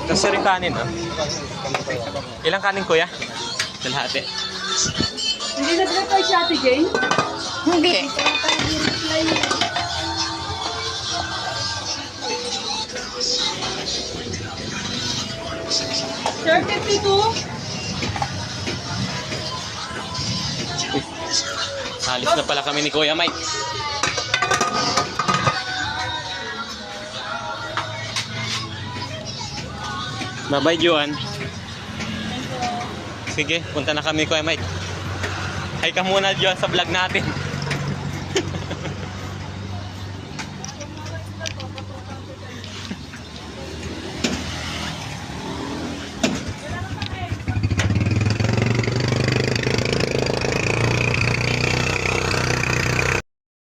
Kasi rin kanin, oh. Ilang kanin, kuya? Dalahati. Hindi nag-reply si Ate Jane? Hindi. Sir, 52? Alis na pala kami ni Kuya Mike. Bye-bye, Juan. Sige, punta na kami ni Kuya Mike. Hi ka muna, Juan, sa vlog natin.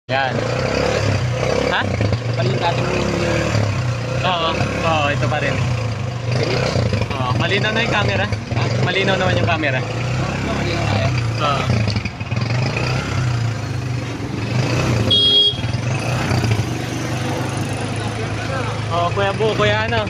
Yan. Ha? Palit natin yung... Oo, oo, ito pa rin. Oo, malinaw na yung camera. Ha? Malinaw naman yung camera. Mali na kaya. Oo. Oo, Kuya Bu, Kuya ano?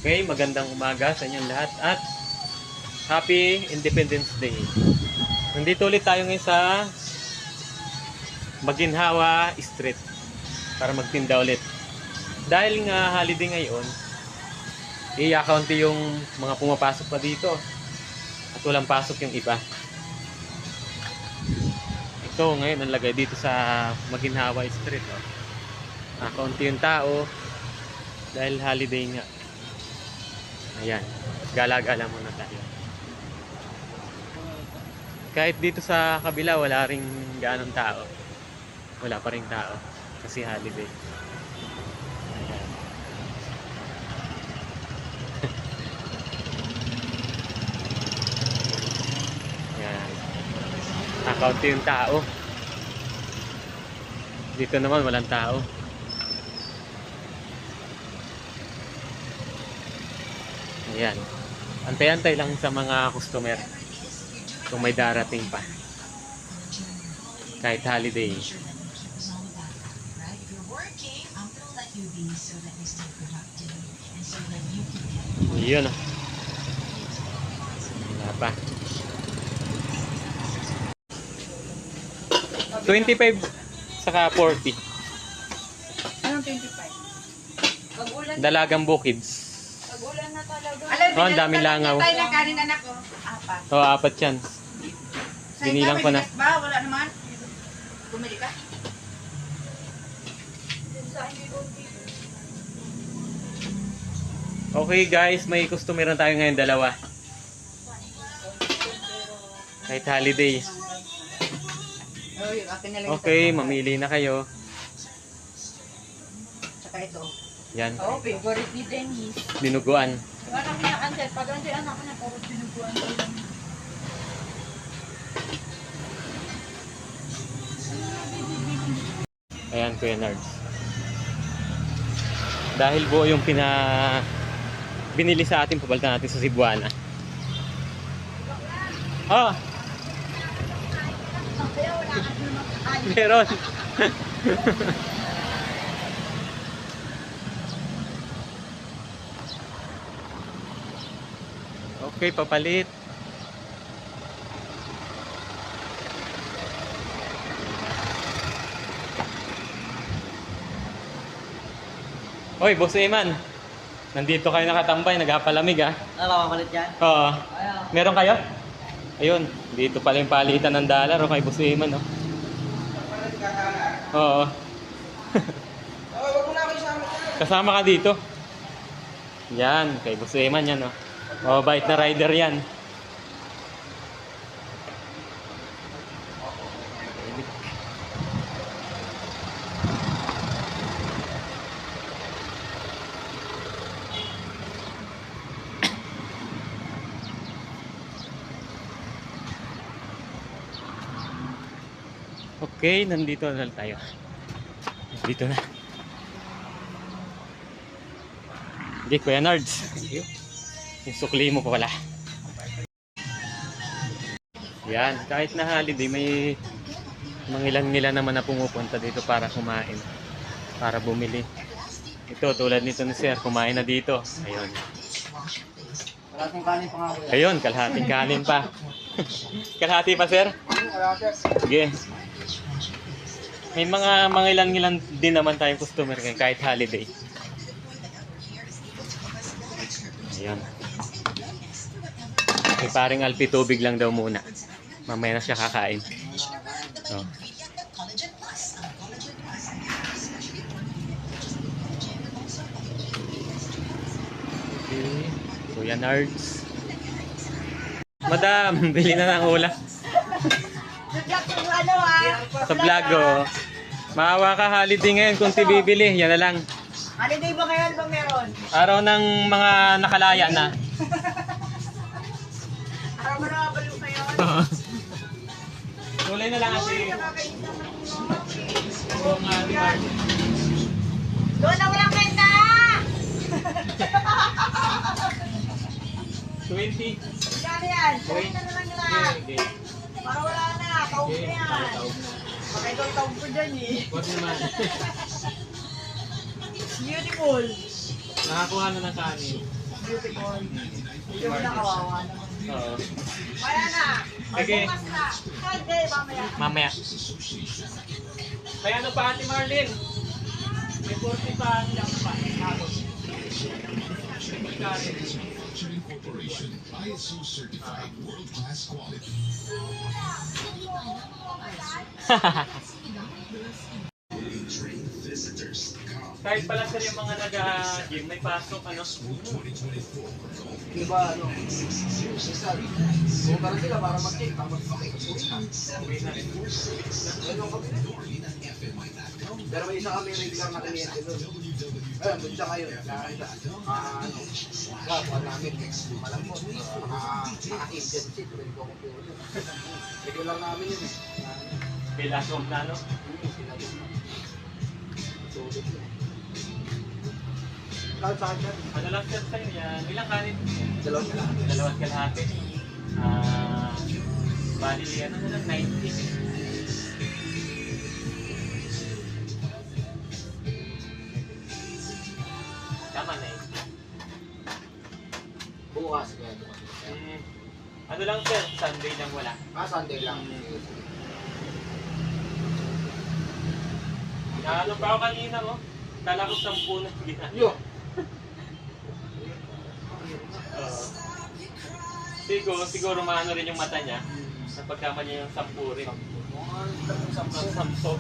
Okay, magandang umaga sa inyong lahat at Happy Independence Day. Nandito ulit tayo ngayon sa Maginhawa Street para magtinda ulit. Dahil nga holiday ngayon, i-accounti yung mga pumapasok pa dito at walang pasok yung iba. Ito ngayon ang lagay dito sa Maginhawa Street. Kaunti yung tao. Dahil holiday nga. Ayan. Gala-gala muna tayo. Kahit dito sa kabila, wala ring gaanong tao. Wala pa ring tao. Kasi holiday. Ayan. Ayan. Nakaunti yung tao. Dito naman walang tao. Ayan. Antay-antay lang sa mga customer kung may darating pa. Kahit holiday. Yun o. Wala pa. 25 saka 40. Anong 25? Pag-ulan. Dalagang bukids. Pag-ulan na talaga. Oh, ang daming langaw. Tayo ng kanin anak ko. Apat. Oh, 4 yan. Binilang ko na. Ba? Wala naman. Bumili ka? Okay guys, may customer na tayo ngayon, dalawa. Kahit holiday. Oh, yung akin na lang. Okay, mamili na kayo. Tsaka ito. Yan, Oh, favorite ni Dennis. dinuguan. Yung anak niya, Ansel. Pag Ansel, anak ko na, puro pinubuan ko lang. Ayan, Kuya Nards. Dahil buo yung binili sa atin, pabalitan natin sa Cebuana. Oh! Meron! Okay, papalit. Hoy, Boss Eman. Nandito kayo nakatambay, naghapalamig ah. Ano, mamalit yan? Oo. Ayaw. Meron kayo? Ayun, dito pala yung palitan ng dollar o kay Boss Eman, oh. Oo. Kasama ka dito. Yan, kay Boss Eman yan, oh. Mababait na rider yan. Okay, nandito na tayo. Dito na. Hindi, Kuya Nards. Yung sukli mo pa pala. Yan, kahit na holiday, may mangilan-ngilan naman na pumupunta dito para kumain. Para bumili. Ito, tulad nito ni Sir, kumain na dito. Ayun. Kalating kanin pa nga ko yan. Ayun, kalahating kanin pa. Kalahati pa, Sir? Sige. May mga mangilan-ngilan din naman tayong customer ngayon kahit holiday. Ayan. May paring Alpi tubig lang daw muna. Mamaya na siya kakain. Oh. Okay. Kuya Nards. Madam, bili na ng ulam. Ano ah? Sa vlog, oh. Maawa ka, holiday ngayon kung ti bibili. Yan na lang. Holiday ba ngayon ba meron? Araw ng mga nakalaya na. Araw mo na balo ngayon? Tulay na lang kasi. Nakakainta ng Oo nga, di ba? doon na walang kwenta! 20. Gano yan? Kuhin na naman nila. Okay. Para wala na. Taog na yan. Baka ikaw taog ko dyan eh. What naman? Beautiful. Nakakuha na ng kanin. Beautiful. Hindi mo na kawawa naman. Oo. Kaya na. Sige. Magbukas na. Hindi, mamaya. Mamaya. May ano pa, Ate Marlene? May 40 pa lang pa. Tapos. Manufacturing Corporation, ISO certified world-class quality. Trained visitors come. Kahit pala sir yung mga nag-gym, may pasok, ano? Diba, ano? Kung parang sila para mag-check, tapos uwi na. Uwi na rin. Yan yung kami. Pero may isa kami regular na kliyente doon. Ayun, doon siya ngayon. Nakakita. Kuha namin. Malambot. Naka-agency. Pwede ko computer. Regular namin yun eh. Pilasok na, no? Sila doon na. Sulit yun. Kahit saan siya. Ano lang sir sa'yo yan? Ilang kanin? Dalawang sila. Dalawang kalahati. Bali, ano na lang, 90. Tama na eh. Bukas. Kaya bukas. Ano lang sir, Sunday lang wala. Sunday lang. Ano pa ako kanina mo? Kala ko 10 na ginagawa. Yo! Siguro maano rin yung mata niya. Sa pagkama niya yung 10 rin. Sampo.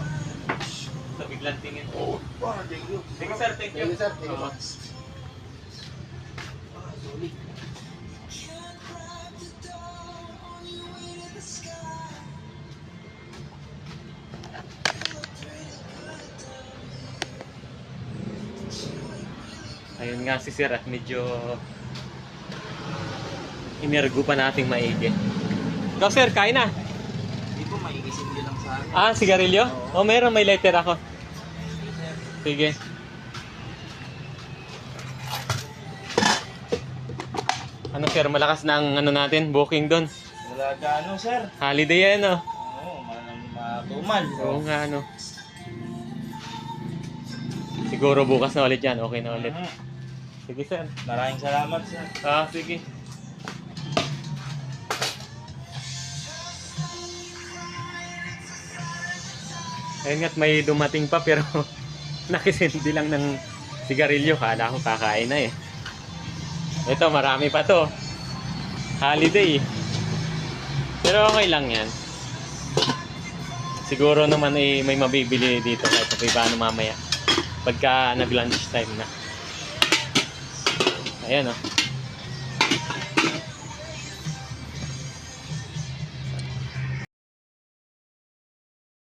Sa biglang tingin. Thank you. Sige sir, thank you. Thank you, sir. Thank you. Oo. Sulit. Ayun nga si sir at medyo inergo pa nating maigi. Ikaw sir, kain na. Hindi po, maigisin din lang sa akin. Ah, sigarilyo? O meron, may lighter ako. Sige. Ano sir, malakas na ang ano natin, booking doon. Wala gaano, sir. Holiday yan, no? Oo, matumal. Oo nga, ano. Siguro bukas na ulit yan, okay na ulit. Sige sir. Maraming salamat, sir. Ah, sige. Ayun nga't may dumating pa pero nakisindi lang ng sigarilyo. Kala ko kakain na eh. Ito, marami pa to. Holiday. Pero okay lang yan. Siguro naman eh, may mabibili dito kahit paano mamaya. Pagka nag-lunch time na. Ayan o.